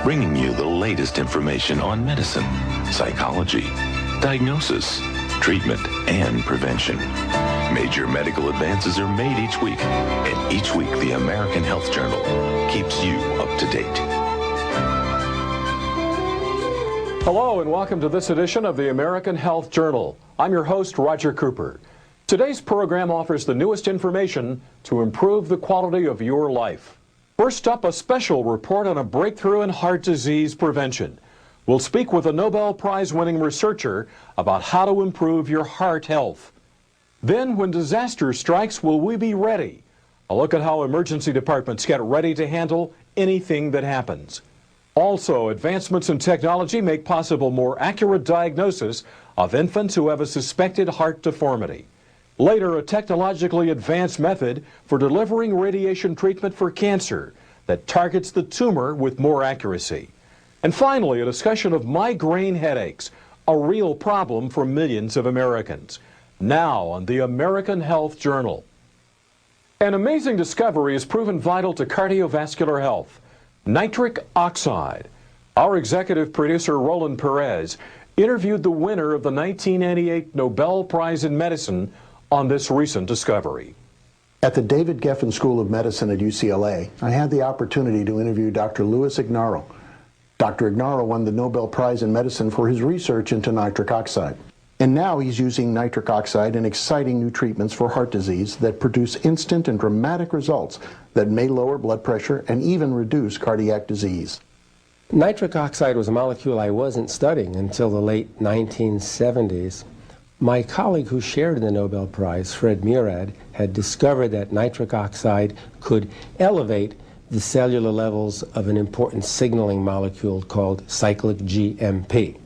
bringing you the latest information on medicine, psychology, diagnosis, treatment, and prevention. Major medical advances are made each week, and each week the American Health Journal keeps you up to date. Hello and welcome to this edition of the American Health Journal. I'm your host, Roger Cooper. Today's program offers the newest information to improve the quality of your life. First up, a special report on a breakthrough in heart disease prevention. We'll speak with a Nobel Prize-winning researcher about how to improve your heart health. Then, when disaster strikes, will we be ready? A look at how emergency departments get ready to handle anything that happens. Also, advancements in technology make possible more accurate diagnosis of infants who have a suspected heart deformity. Later, a technologically advanced method for delivering radiation treatment for cancer that targets the tumor with more accuracy. And finally, a discussion of migraine headaches, a real problem for millions of Americans. Now on the American Health Journal. An amazing discovery has proven vital to cardiovascular health: nitric oxide. Our executive producer, Roland Perez, interviewed the winner of the 1988 Nobel Prize in Medicine on this recent discovery. At the David Geffen School of Medicine at UCLA, I had the opportunity to interview Dr. Louis Ignarro. Dr. Ignarro won the Nobel Prize in Medicine for his research into nitric oxide. And now he's using nitric oxide in exciting new treatments for heart disease that produce instant and dramatic results that may lower blood pressure and even reduce cardiac disease. Nitric oxide was a molecule I wasn't studying until the late 1970s. My colleague who shared the Nobel Prize, Fred Murad, had discovered that nitric oxide could elevate the cellular levels of an important signaling molecule called cyclic GMP.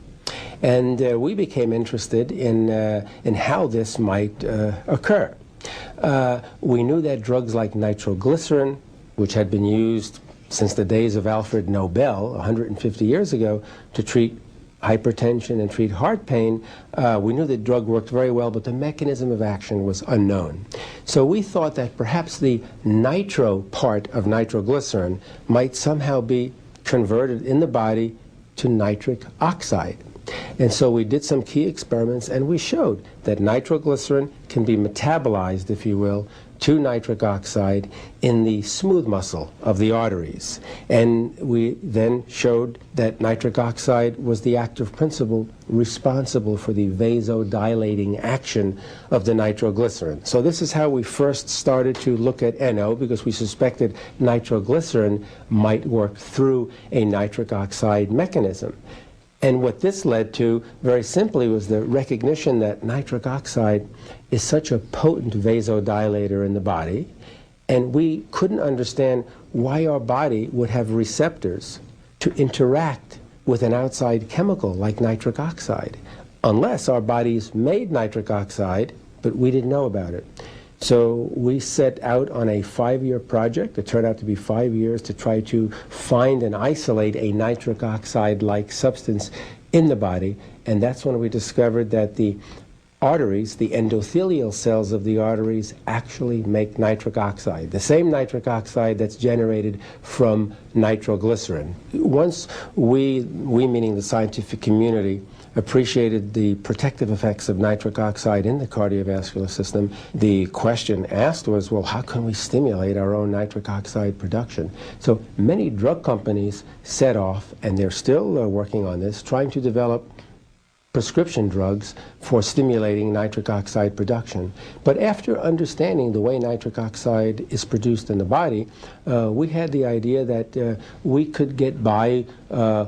And we became interested in how this might occur. We knew that drugs like nitroglycerin, which had been used since the days of Alfred Nobel 150 years ago to treat hypertension and treat heart pain, we knew the drug worked very well, but the mechanism of action was unknown. So we thought that perhaps the nitro part of nitroglycerin might somehow be converted in the body to nitric oxide. And so we did some key experiments, and we showed that nitroglycerin can be metabolized, if you will, to nitric oxide in the smooth muscle of the arteries. And we then showed that nitric oxide was the active principle responsible for the vasodilating action of the nitroglycerin. So this is how we first started to look at NO, because we suspected nitroglycerin might work through a nitric oxide mechanism. And what this led to, very simply, was the recognition that nitric oxide is such a potent vasodilator in the body, and we couldn't understand why our body would have receptors to interact with an outside chemical like nitric oxide, unless our bodies made nitric oxide, but we didn't know about it. So we set out on a 5-year project. It turned out to be 5 years to try to find and isolate a nitric oxide-like substance in the body. And that's when we discovered that the arteries, the endothelial cells of the arteries, actually make nitric oxide, the same nitric oxide that's generated from nitroglycerin. Once we meaning the scientific community, appreciated the protective effects of nitric oxide in the cardiovascular system, the question asked was, well, how can we stimulate our own nitric oxide production? So many drug companies set off, and they're still working on this, trying to develop prescription drugs for stimulating nitric oxide production. But after understanding the way nitric oxide is produced in the body, we had the idea that we could get by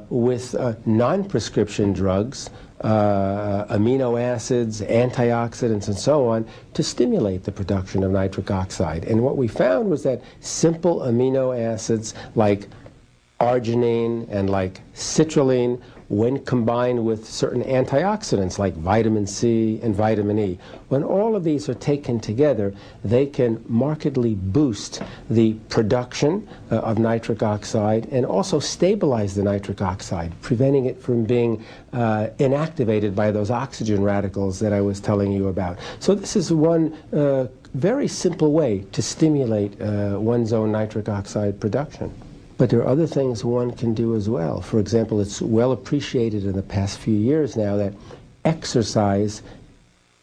with non-prescription drugs, amino acids, antioxidants, and so on, to stimulate the production of nitric oxide. And what we found was that simple amino acids like arginine and like citrulline, when combined with certain antioxidants like vitamin C and vitamin E, when all of these are taken together, they can markedly boost the production of nitric oxide and also stabilize the nitric oxide, preventing it from being inactivated by those oxygen radicals that I was telling you about. So this is one very simple way to stimulate one's own nitric oxide production. But there are other things one can do as well. For example, it's well appreciated in the past few years now that exercise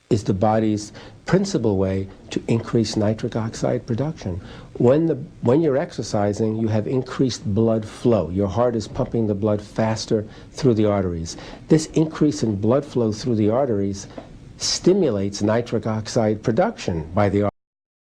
is the body's principal way to increase nitric oxide production. When you're exercising, you have increased blood flow. Your heart is pumping the blood faster through the arteries. This increase in blood flow through the arteries stimulates nitric oxide production by the arteries.